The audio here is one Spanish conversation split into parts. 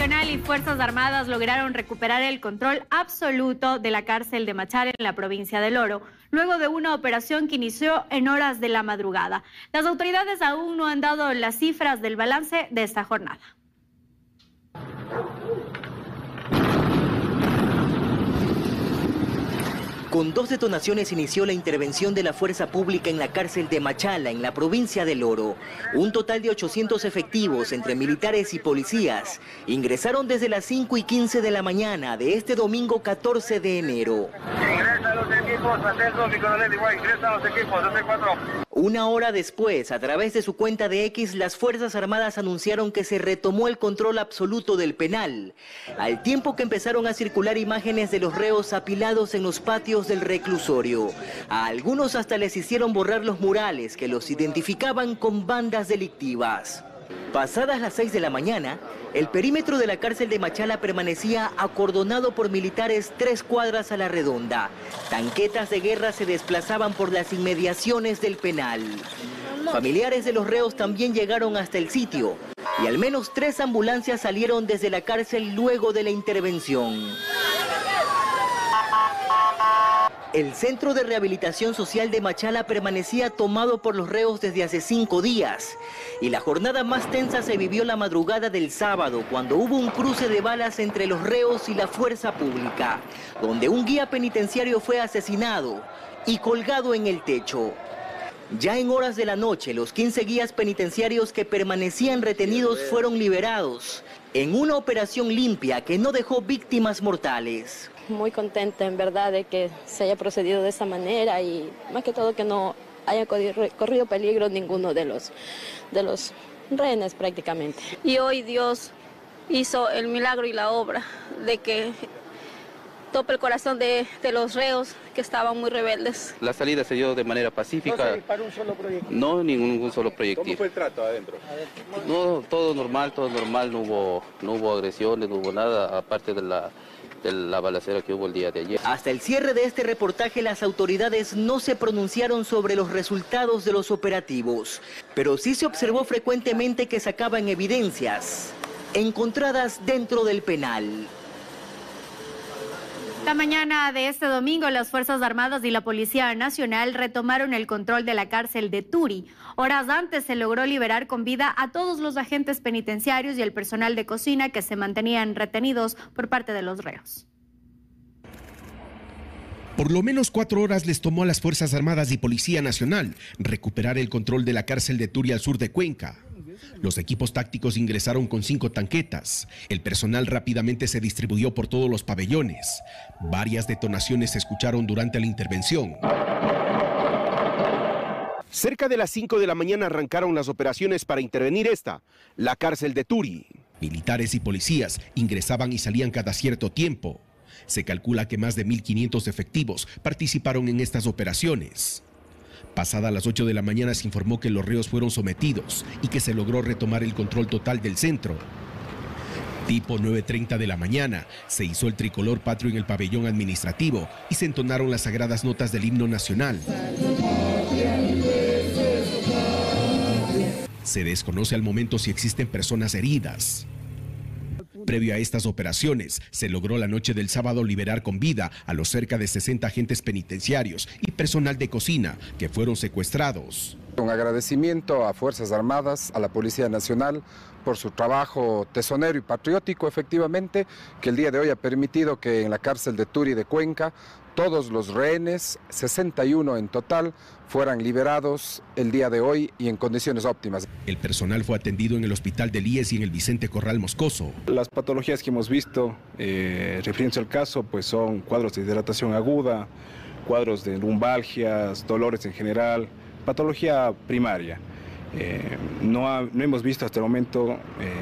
Nacional y Fuerzas Armadas lograron recuperar el control absoluto de la cárcel de Machala en la provincia del Oro, luego de una operación que inició en horas de la madrugada. Las autoridades aún no han dado las cifras del balance de esta jornada. Con 2 detonaciones inició la intervención de la fuerza pública en la cárcel de Machala, en la provincia del Oro. Un total de 800 efectivos, entre militares y policías, ingresaron desde las 5:15 de la mañana de este domingo 14 de enero. Ingresan los equipos, atento, mi coronel, igual, ingresan los equipos, 4. Una hora después, a través de su cuenta de X, las Fuerzas Armadas anunciaron que se retomó el control absoluto del penal, al tiempo que empezaron a circular imágenes de los reos apilados en los patios del reclusorio. A algunos hasta les hicieron borrar los murales que los identificaban con bandas delictivas. Pasadas las 6 de la mañana, el perímetro de la cárcel de Machala permanecía acordonado por militares 3 cuadras a la redonda. Tanquetas de guerra se desplazaban por las inmediaciones del penal. Familiares de los reos también llegaron hasta el sitio y al menos 3 ambulancias salieron desde la cárcel luego de la intervención. El Centro de Rehabilitación Social de Machala permanecía tomado por los reos desde hace 5 días. Y la jornada más tensa se vivió la madrugada del sábado, cuando hubo un cruce de balas entre los reos y la fuerza pública, donde un guía penitenciario fue asesinado y colgado en el techo. Ya en horas de la noche, los 15 guías penitenciarios que permanecían retenidos fueron liberados, en una operación limpia que no dejó víctimas mortales. Muy contenta, en verdad, de que se haya procedido de esa manera y más que todo que no haya corrido peligro ninguno de los rehenes prácticamente. Y hoy Dios hizo el milagro y la obra de que tope el corazón de los reos que estaban muy rebeldes. La salida se dio de manera pacífica. ¿No se disparó un solo proyectil? No, ningún solo proyectil. ¿Cómo fue el trato adentro? No, todo normal, no hubo agresiones, no hubo nada, aparte de la balacera que hubo el día de ayer. Hasta el cierre de este reportaje, las autoridades no se pronunciaron sobre los resultados de los operativos, pero sí se observó frecuentemente que sacaban evidencias encontradas dentro del penal. La mañana de este domingo, las Fuerzas Armadas y la Policía Nacional retomaron el control de la cárcel de Turi. Horas antes se logró liberar con vida a todos los agentes penitenciarios y el personal de cocina que se mantenían retenidos por parte de los reos. Por lo menos 4 horas les tomó a las Fuerzas Armadas y Policía Nacional recuperar el control de la cárcel de Turi al sur de Cuenca. Los equipos tácticos ingresaron con 5 tanquetas. El personal rápidamente se distribuyó por todos los pabellones. Varias detonaciones se escucharon durante la intervención. Cerca de las 5 de la mañana arrancaron las operaciones para intervenir la cárcel de Turi. Militares y policías ingresaban y salían cada cierto tiempo. Se calcula que más de 1.500 efectivos participaron en estas operaciones. Pasada las 8 de la mañana se informó que los reos fueron sometidos y que se logró retomar el control total del centro. Tipo 9:30 de la mañana, se hizo el tricolor patrio en el pabellón administrativo y se entonaron las sagradas notas del himno nacional. Se desconoce al momento si existen personas heridas. Previo a estas operaciones, se logró la noche del sábado liberar con vida a los cerca de 60 agentes penitenciarios y personal de cocina que fueron secuestrados. Un agradecimiento a Fuerzas Armadas, a la Policía Nacional, por su trabajo tesonero y patriótico, efectivamente, que el día de hoy ha permitido que en la cárcel de Turi de Cuenca todos los rehenes, 61 en total, fueran liberados el día de hoy y en condiciones óptimas. El personal fue atendido en el hospital del IES y en el Vicente Corral Moscoso. Las patologías que hemos visto, refiriéndose al caso, pues son cuadros de hidratación aguda, cuadros de lumbalgias, dolores en general, patología primaria. No hemos visto hasta el momento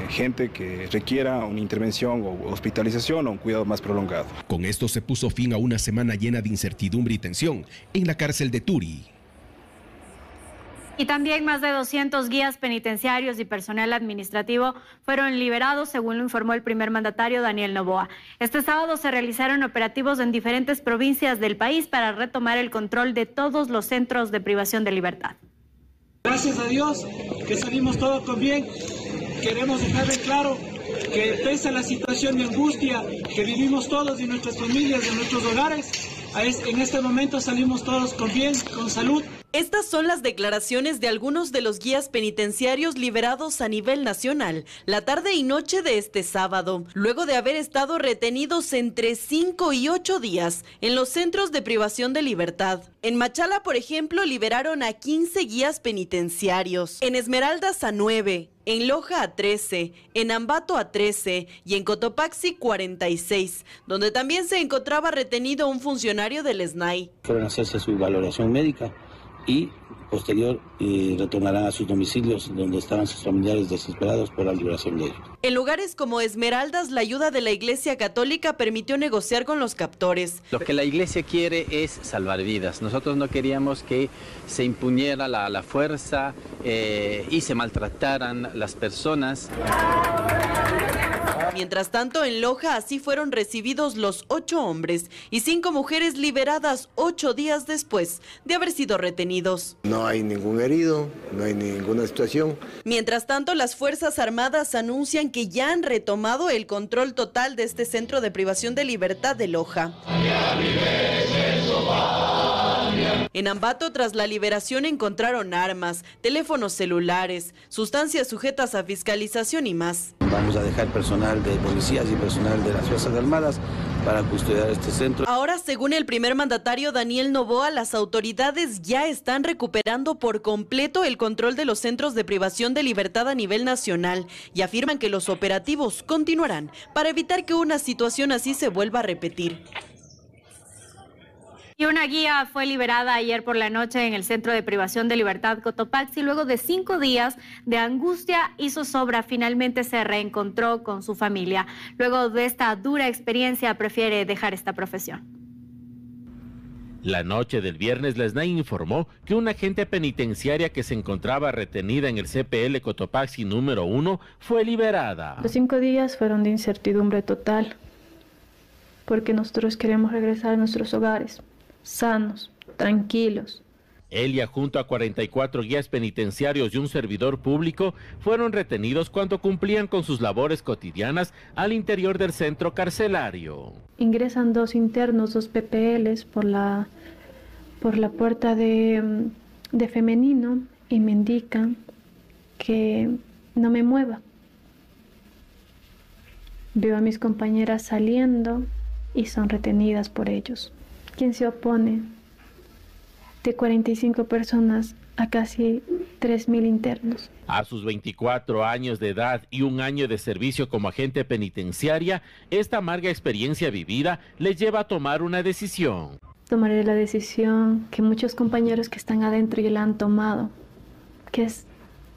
gente que requiera una intervención o hospitalización o un cuidado más prolongado. Con esto se puso fin a una semana llena de incertidumbre y tensión en la cárcel de Turi. Y también más de 200 guías penitenciarios y personal administrativo fueron liberados, según lo informó el primer mandatario Daniel Noboa. Este sábado se realizaron operativos en diferentes provincias del país para retomar el control de todos los centros de privación de libertad. Gracias a Dios que salimos todos con bien. Queremos dejarle claro que pese a la situación de angustia que vivimos todos en nuestras familias, en nuestros hogares, en este momento salimos todos con bien, con salud. Estas son las declaraciones de algunos de los guías penitenciarios liberados a nivel nacional la tarde y noche de este sábado, luego de haber estado retenidos entre 5 y 8 días en los centros de privación de libertad. En Machala, por ejemplo, liberaron a 15 guías penitenciarios, en Esmeraldas a 9, en Loja a 13, en Ambato a 13 y en Cotopaxi 46, donde también se encontraba retenido un funcionario del SNAI. Fueron a hacerse su valoración médica y posterior retornarán a sus domicilios donde estaban sus familiares desesperados por la liberación de ellos. En lugares como Esmeraldas, la ayuda de la Iglesia Católica permitió negociar con los captores. Lo que la Iglesia quiere es salvar vidas. Nosotros no queríamos que se impuniera la fuerza y se maltrataran las personas. Mientras tanto, en Loja así fueron recibidos los 8 hombres y 5 mujeres liberadas 8 días después de haber sido retenidos. No hay ningún herido, no hay ninguna situación. Mientras tanto, las Fuerzas Armadas anuncian que ya han retomado el control total de este centro de privación de libertad de Loja. En Ambato, tras la liberación, encontraron armas, teléfonos celulares, sustancias sujetas a fiscalización y más. Vamos a dejar personal de policías y personal de las Fuerzas Armadas para custodiar este centro. Ahora, según el primer mandatario Daniel Noboa, las autoridades ya están recuperando por completo el control de los centros de privación de libertad a nivel nacional y afirman que los operativos continuarán para evitar que una situación así se vuelva a repetir. Y una guía fue liberada ayer por la noche en el Centro de Privación de Libertad Cotopaxi. Luego de 5 días de angustia y zozobra, finalmente se reencontró con su familia. Luego de esta dura experiencia, prefiere dejar esta profesión. La noche del viernes, la SNAI informó que una agente penitenciaria que se encontraba retenida en el CPL Cotopaxi número 1 fue liberada. Los 5 días fueron de incertidumbre total, porque nosotros queremos regresar a nuestros hogares, sanos, tranquilos. Ella, junto a 44 guías penitenciarios y un servidor público, fueron retenidos cuando cumplían con sus labores cotidianas al interior del centro carcelario. Ingresan 2 internos, 2 PPLs por la puerta de femenino y me indican que no me mueva. Veo a mis compañeras saliendo y son retenidas por ellos. ¿Quién se opone? De 45 personas a casi 3.000 internos. A sus 24 años de edad y 1 año de servicio como agente penitenciaria, esta amarga experiencia vivida les lleva a tomar una decisión. Tomaré la decisión que muchos compañeros que están adentro ya la han tomado, que es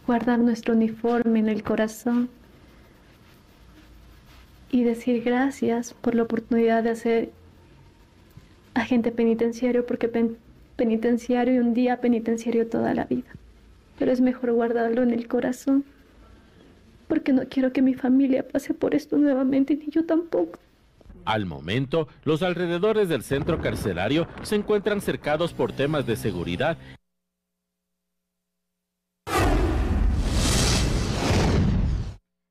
guardar nuestro uniforme en el corazón y decir gracias por la oportunidad de ser agente penitenciario, porque penitenciario y un día penitenciario toda la vida. Pero es mejor guardarlo en el corazón, porque no quiero que mi familia pase por esto nuevamente, ni yo tampoco. Al momento, los alrededores del centro carcelario se encuentran cercados por temas de seguridad.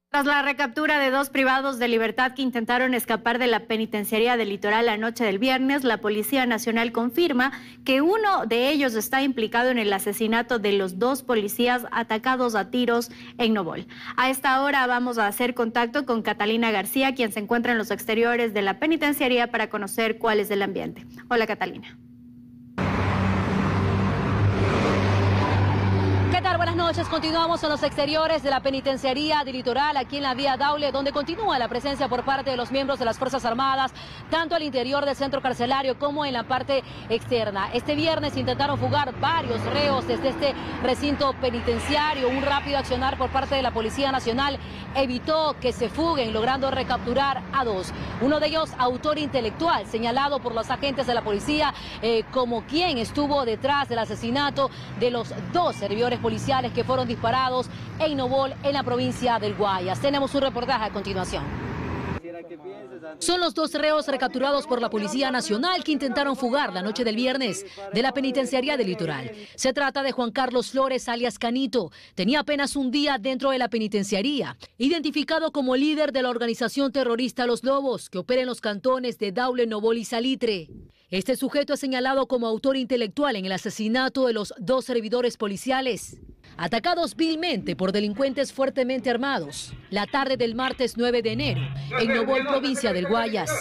Tras la recaptura de 2 privados de libertad que intentaron escapar de la penitenciaría del Litoral la noche del viernes, la Policía Nacional confirma que uno de ellos está implicado en el asesinato de los 2 policías atacados a tiros en Nobol. A esta hora vamos a hacer contacto con Catalina García, quien se encuentra en los exteriores de la penitenciaría para conocer cuál es el ambiente. Hola, Catalina. ¿Qué tal? Buenas noches. Continuamos en los exteriores de la penitenciaría del Litoral, aquí en la vía Daule, donde continúa la presencia por parte de los miembros de las Fuerzas Armadas, tanto al interior del centro carcelario como en la parte externa. Este viernes intentaron fugar varios reos desde este recinto penitenciario. Un rápido accionar por parte de la Policía Nacional evitó que se fuguen, logrando recapturar a 2. Uno de ellos, autor intelectual, señalado por los agentes de la policía como quien estuvo detrás del asesinato de los 2 servidores policiales que fueron disparados en Nobol, en la provincia del Guayas. Tenemos un reportaje a continuación. Son los 2 reos recapturados por la Policía Nacional que intentaron fugar la noche del viernes de la penitenciaría del Litoral. Se trata de Juan Carlos Flores, alias Canito. Tenía apenas un día dentro de la penitenciaría, identificado como líder de la organización terrorista Los Lobos, que opera en los cantones de Daule, Nobol y Salitre. Este sujeto es señalado como autor intelectual en el asesinato de los 2 servidores policiales, atacados vilmente por delincuentes fuertemente armados, la tarde del martes 9 de enero, en Nobol, provincia del Guayas.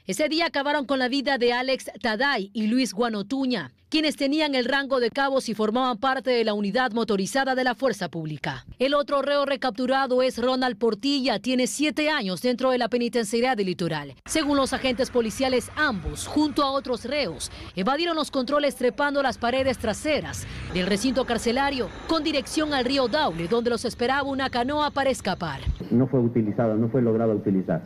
Ese día acabaron con la vida de Alex Taday y Luis Guanotuña, quienes tenían el rango de cabos y formaban parte de la unidad motorizada de la Fuerza Pública. El otro reo recapturado es Ronald Portilla, tiene 7 años dentro de la penitenciaría del Litoral. Según los agentes policiales, ambos, junto a otros reos, evadieron los controles trepando las paredes traseras del recinto carcelario con dirección al río Daule, donde los esperaba una canoa para escapar. No fue utilizado, no fue logrado utilizar.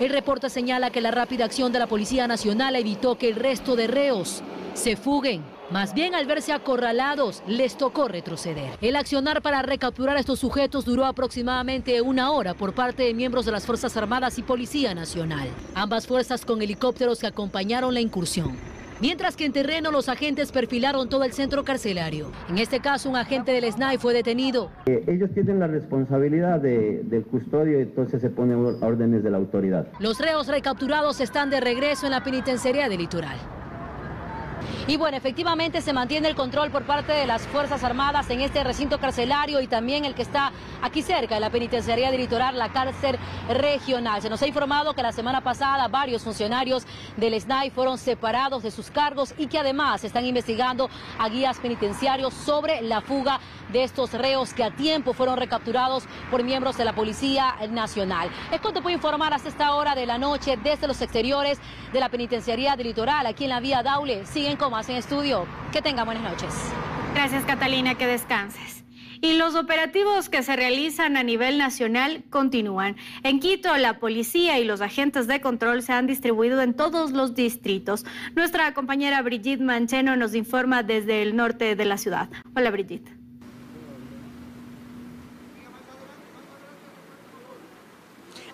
El reporte señala que la rápida acción de la Policía Nacional evitó que el resto de reos se fuguen. Más bien, al verse acorralados, les tocó retroceder. El accionar para recapturar a estos sujetos duró aproximadamente 1 hora por parte de miembros de las Fuerzas Armadas y Policía Nacional. Ambas fuerzas con helicópteros que acompañaron la incursión. Mientras que en terreno los agentes perfilaron todo el centro carcelario. En este caso, un agente del SNAI fue detenido. Ellos tienen la responsabilidad del custodio, entonces se ponen órdenes de la autoridad. Los reos recapturados están de regreso en la penitenciaría del Litoral. Y bueno, efectivamente se mantiene el control por parte de las Fuerzas Armadas en este recinto carcelario y también el que está aquí cerca de la penitenciaría del Litoral, la cárcel regional. Se nos ha informado que la semana pasada varios funcionarios del SNAI fueron separados de sus cargos y que además están investigando a guías penitenciarios sobre la fuga de estos reos que a tiempo fueron recapturados por miembros de la Policía Nacional. Es cuanto puedo informar hasta esta hora de la noche desde los exteriores de la penitenciaría del Litoral, aquí en la vía Daule. Siguen con más en estudio. Que tengan buenas noches. Gracias, Catalina, que descanses. Y los operativos que se realizan a nivel nacional continúan. En Quito, la policía y los agentes de control se han distribuido en todos los distritos. Nuestra compañera Brigitte Mancheno nos informa desde el norte de la ciudad. Hola, Brigitte.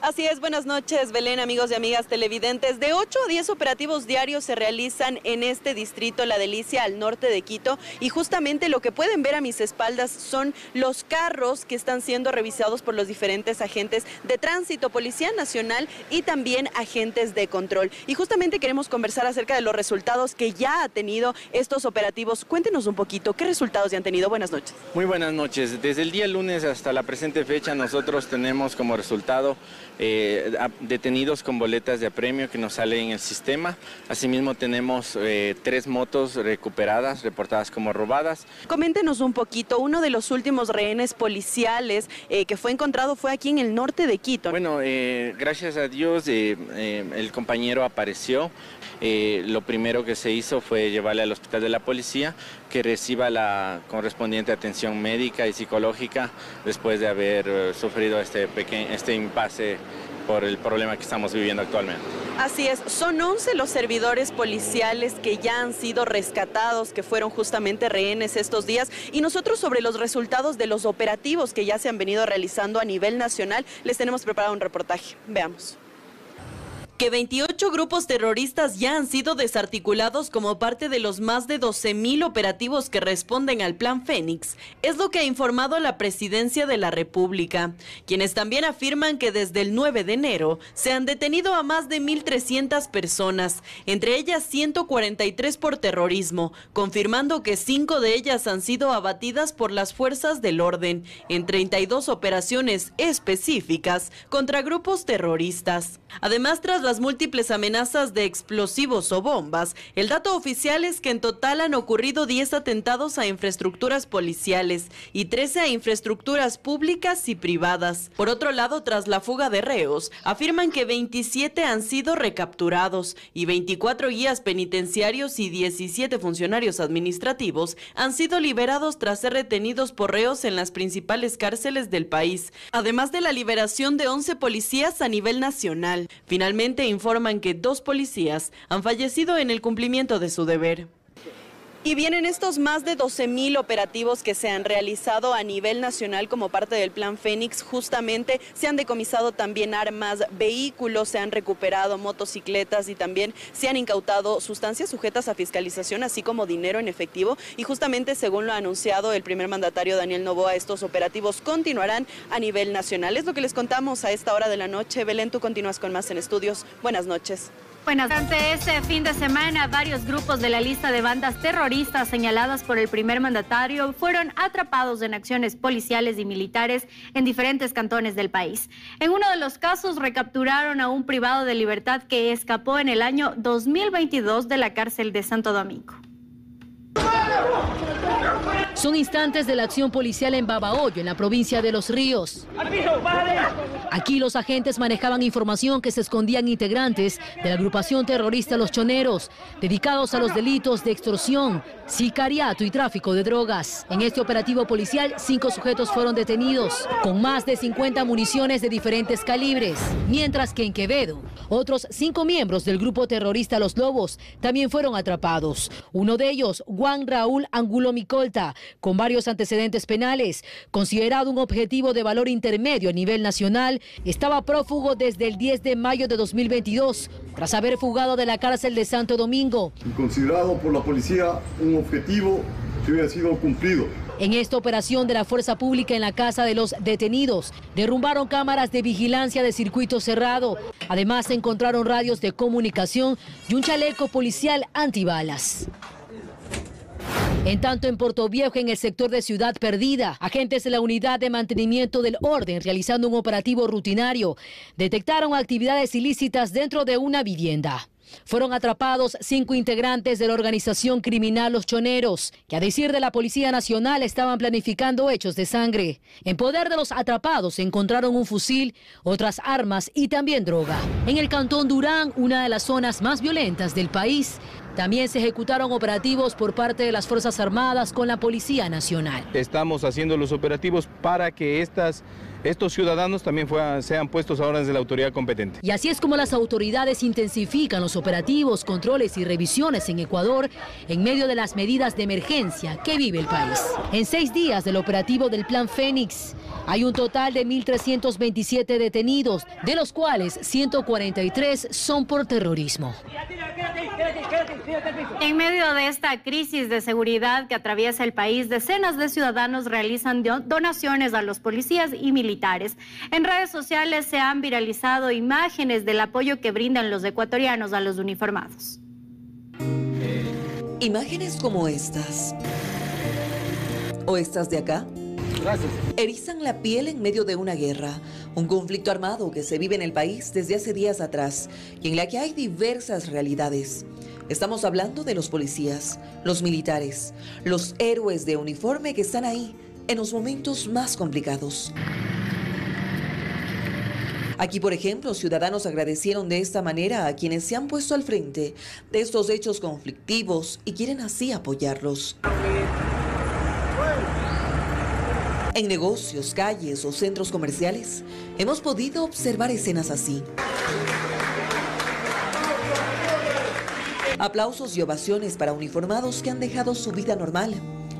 Así es, buenas noches, Belén, amigos y amigas televidentes. De 8 a 10 operativos diarios se realizan en este distrito La Delicia, al norte de Quito, y justamente lo que pueden ver a mis espaldas son los carros que están siendo revisados por los diferentes agentes de tránsito, Policía Nacional y también agentes de control. Y justamente queremos conversar acerca de los resultados que ya ha tenido estos operativos. Cuéntenos un poquito, ¿qué resultados ya han tenido? Buenas noches. Muy buenas noches. Desde el día lunes hasta la presente fecha nosotros tenemos como resultado detenidos con boletas de apremio que nos sale en el sistema. Asimismo tenemos 3 motos recuperadas, reportadas como robadas. Coméntenos un poquito, uno de los últimos rehenes policiales que fue encontrado fue aquí en el norte de Quito. Bueno, gracias a Dios el compañero apareció. Lo primero que se hizo fue llevarle al hospital de la policía, que reciba la correspondiente atención médica y psicológica después de haber sufrido este impasse por el problema que estamos viviendo actualmente. Así es, son 11 los servidores policiales que ya han sido rescatados, que fueron justamente rehenes estos días, y nosotros sobre los resultados de los operativos que ya se han venido realizando a nivel nacional, les tenemos preparado un reportaje. Veamos. Que 28 grupos terroristas ya han sido desarticulados como parte de los más de 12.000 operativos que responden al Plan Fénix, es lo que ha informado la Presidencia de la República, quienes también afirman que desde el 9 de enero se han detenido a más de 1.300 personas, entre ellas 143 por terrorismo, confirmando que 5 de ellas han sido abatidas por las fuerzas del orden, en 32 operaciones específicas contra grupos terroristas. Además, tras las múltiples amenazas de explosivos o bombas, el dato oficial es que en total han ocurrido 10 atentados a infraestructuras policiales y 13 a infraestructuras públicas y privadas. Por otro lado, tras la fuga de reos, afirman que 27 han sido recapturados y 24 guías penitenciarios y 17 funcionarios administrativos han sido liberados tras ser retenidos por reos en las principales cárceles del país, además de la liberación de 11 policías a nivel nacional. Finalmente informan que 2 policías han fallecido en el cumplimiento de su deber. Y bien, en estos más de 12.000 operativos que se han realizado a nivel nacional como parte del Plan Fénix, justamente se han decomisado también armas, vehículos, se han recuperado motocicletas y también se han incautado sustancias sujetas a fiscalización, así como dinero en efectivo. Y justamente, según lo ha anunciado el primer mandatario Daniel Noboa, estos operativos continuarán a nivel nacional. Es lo que les contamos a esta hora de la noche. Belén, tú continúas con más en estudios. Buenas noches. Durante este fin de semana, varios grupos de la lista de bandas terroristas señaladas por el primer mandatario fueron atrapados en acciones policiales y militares en diferentes cantones del país. En uno de los casos, recapturaron a un privado de libertad que escapó en el año 2022 de la cárcel de Santo Domingo. Son instantes de la acción policial en Babahoyo, en la provincia de Los Ríos. Aquí los agentes manejaban información que se escondían integrantes de la agrupación terrorista Los Choneros, dedicados a los delitos de extorsión, sicariato y tráfico de drogas. En este operativo policial, 5 sujetos fueron detenidos, con más de 50 municiones de diferentes calibres, mientras que en Quevedo, otros 5 miembros del grupo terrorista Los Lobos también fueron atrapados. Uno de ellos, Juan Raúl Angulo Micolta, con varios antecedentes penales, considerado un objetivo de valor intermedio a nivel nacional, estaba prófugo desde el 10 de mayo de 2022, tras haber fugado de la cárcel de Santo Domingo. Y considerado por la policía un objetivo que había sido cumplido. En esta operación de la Fuerza Pública en la casa de los detenidos, derrumbaron cámaras de vigilancia de circuito cerrado. Además, se encontraron radios de comunicación y un chaleco policial antibalas. En tanto, en Portoviejo, en el sector de Ciudad Perdida, agentes de la Unidad de Mantenimiento del Orden, realizando un operativo rutinario, detectaron actividades ilícitas dentro de una vivienda. Fueron atrapados 5 integrantes de la organización criminal Los Choneros, que a decir de la Policía Nacional estaban planificando hechos de sangre. En poder de los atrapados se encontraron un fusil, otras armas y también droga. En el cantón Durán, una de las zonas más violentas del país, también se ejecutaron operativos por parte de las Fuerzas Armadas con la Policía Nacional. Estamos haciendo los operativos para que estos ciudadanos también sean puestos a órdenes de la autoridad competente. Y así es como las autoridades intensifican los operativos, controles y revisiones en Ecuador en medio de las medidas de emergencia que vive el país. En 6 días del operativo del Plan Fénix, hay un total de 1.327 detenidos, de los cuales 143 son por terrorismo. En medio de esta crisis de seguridad que atraviesa el país, decenas de ciudadanos realizan donaciones a los policías y militares. En redes sociales se han viralizado imágenes del apoyo que brindan los ecuatorianos a los uniformados. Imágenes como estas, o estas de acá, erizan la piel en medio de una guerra, un conflicto armado que se vive en el país desde hace días atrás y en la que hay diversas realidades. Estamos hablando de los policías, los militares, los héroes de uniforme que están ahí en los momentos más complicados. Aquí, por ejemplo, ciudadanos agradecieron de esta manera a quienes se han puesto al frente de estos hechos conflictivos y quieren así apoyarlos. En negocios, calles o centros comerciales, hemos podido observar escenas así. Aplausos y ovaciones para uniformados que han dejado su vida normal,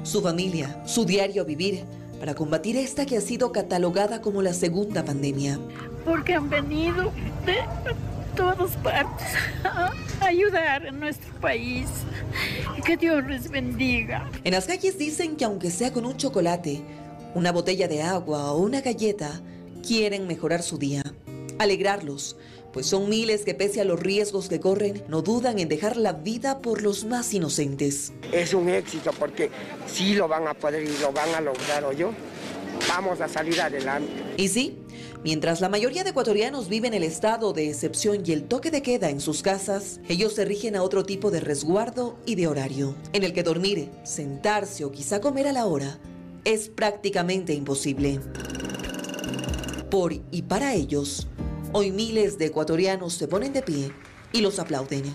su familia, su diario vivir, para combatir esta que ha sido catalogada como la segunda pandemia. Porque han venido de todas partes a ayudar a nuestro país. Que Dios les bendiga. En las calles dicen que aunque sea con un chocolate, una botella de agua o una galleta, quieren mejorar su día, alegrarlos, pues son miles que pese a los riesgos que corren, no dudan en dejar la vida por los más inocentes. Es un éxito porque sí lo van a poder y lo van a lograr, ¿o yo? Vamos a salir adelante. Y sí, mientras la mayoría de ecuatorianos viven el estado de excepción y el toque de queda en sus casas, ellos se rigen a otro tipo de resguardo y de horario, en el que dormir, sentarse o quizá comer a la hora es prácticamente imposible. Por y para ellos, hoy miles de ecuatorianos se ponen de pie y los aplauden.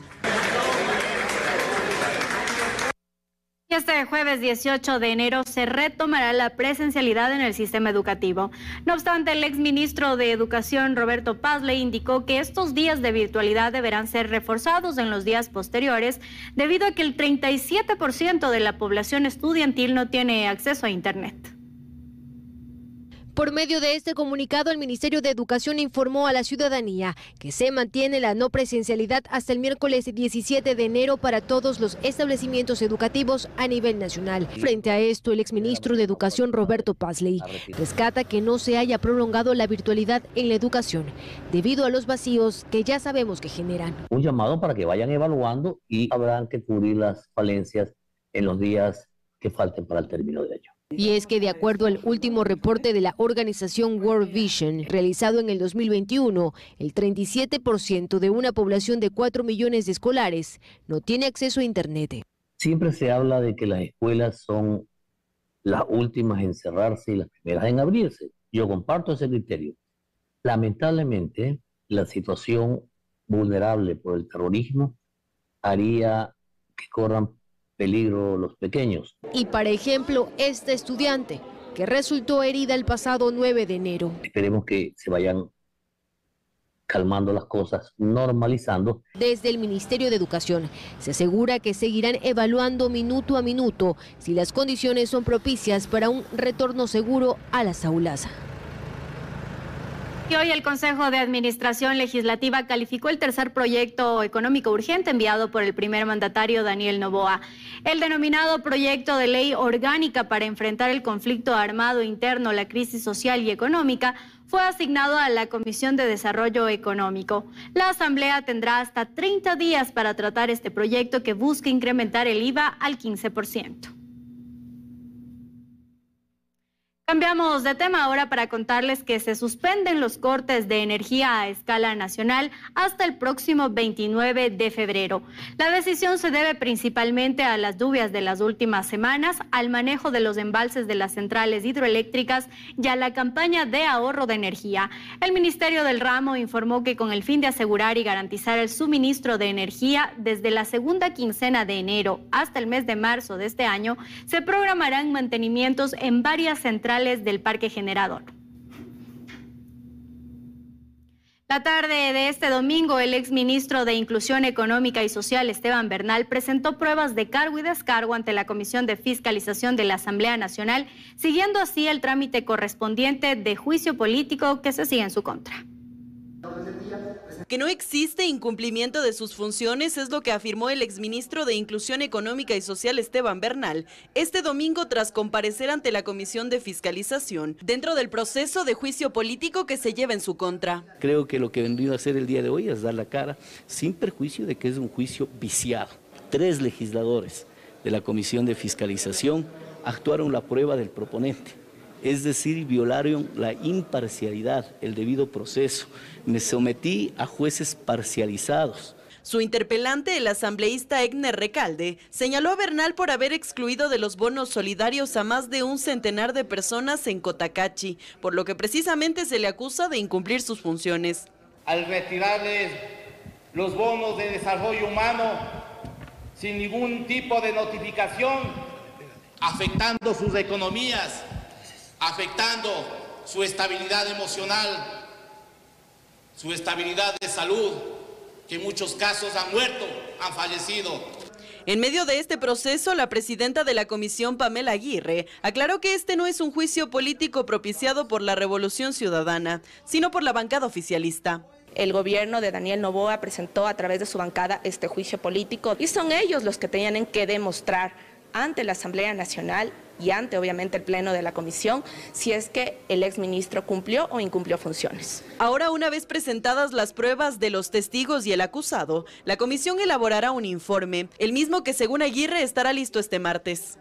Este jueves 18 de enero se retomará la presencialidad en el sistema educativo. No obstante, el exministro de Educación, Roberto Pazley, indicó que estos días de virtualidad deberán ser reforzados en los días posteriores, debido a que el 37% de la población estudiantil no tiene acceso a Internet. Por medio de este comunicado, el Ministerio de Educación informó a la ciudadanía que se mantiene la no presencialidad hasta el miércoles 17 de enero para todos los establecimientos educativos a nivel nacional. Frente a esto, el exministro de Educación, Roberto Pazley, rescata que no se haya prolongado la virtualidad en la educación, debido a los vacíos que ya sabemos que generan. Un llamado para que vayan evaluando y habrán que cubrir las falencias en los días que falten para el término de ello. Y es que de acuerdo al último reporte de la organización World Vision, realizado en el 2021, el 37% de una población de 4 millones de escolares no tiene acceso a Internet. Siempre se habla de que las escuelas son las últimas en cerrarse y las primeras en abrirse. Yo comparto ese criterio. Lamentablemente, la situación vulnerable por el terrorismo haría que corran peligro los pequeños. Y para ejemplo, esta estudiante que resultó herida el pasado 9 de enero. Esperemos que se vayan calmando las cosas, normalizando. Desde el Ministerio de Educación se asegura que seguirán evaluando minuto a minuto si las condiciones son propicias para un retorno seguro a las aulas. Y hoy el Consejo de Administración Legislativa calificó el tercer proyecto económico urgente enviado por el primer mandatario Daniel Noboa. El denominado Proyecto de Ley Orgánica para enfrentar el conflicto armado interno, la crisis social y económica, fue asignado a la Comisión de Desarrollo Económico. La Asamblea tendrá hasta 30 días para tratar este proyecto que busca incrementar el IVA al 15%. Cambiamos de tema ahora para contarles que se suspenden los cortes de energía a escala nacional hasta el próximo 29 de febrero. La decisión se debe principalmente a las lluvias de las últimas semanas, al manejo de los embalses de las centrales hidroeléctricas y a la campaña de ahorro de energía. El Ministerio del Ramo informó que con el fin de asegurar y garantizar el suministro de energía desde la segunda quincena de enero hasta el mes de marzo de este año, se programarán mantenimientos en varias centrales del parque generador. La tarde de este domingo, el exministro de Inclusión Económica y Social, Esteban Bernal, presentó pruebas de cargo y descargo ante la Comisión de Fiscalización de la Asamblea Nacional, siguiendo así el trámite correspondiente de juicio político que se sigue en su contra. Que no existe incumplimiento de sus funciones es lo que afirmó el exministro de Inclusión Económica y Social Esteban Bernal este domingo tras comparecer ante la Comisión de Fiscalización dentro del proceso de juicio político que se lleva en su contra. Creo que lo que he venido a hacer el día de hoy es dar la cara sin perjuicio de que es un juicio viciado. 3 legisladores de la Comisión de Fiscalización actuaron la prueba del proponente. Es decir, violaron la imparcialidad, el debido proceso. Me sometí a jueces parcializados. Su interpelante, el asambleísta Egner Recalde, señaló a Bernal por haber excluido de los bonos solidarios a más de un centenar de personas en Cotacachi, por lo que precisamente se le acusa de incumplir sus funciones. Al retirarles los bonos de desarrollo humano sin ningún tipo de notificación, afectando sus economías, afectando su estabilidad emocional, su estabilidad de salud, que en muchos casos han muerto, han fallecido. En medio de este proceso, la presidenta de la comisión, Pamela Aguirre, aclaró que este no es un juicio político propiciado por la Revolución Ciudadana, sino por la bancada oficialista. El gobierno de Daniel Noboa presentó a través de su bancada este juicio político y son ellos los que tenían que demostrar ante la Asamblea Nacional y ante obviamente el Pleno de la Comisión si es que el exministro cumplió o incumplió funciones. Ahora, una vez presentadas las pruebas de los testigos y el acusado, la comisión elaborará un informe, el mismo que según Aguirre estará listo este martes.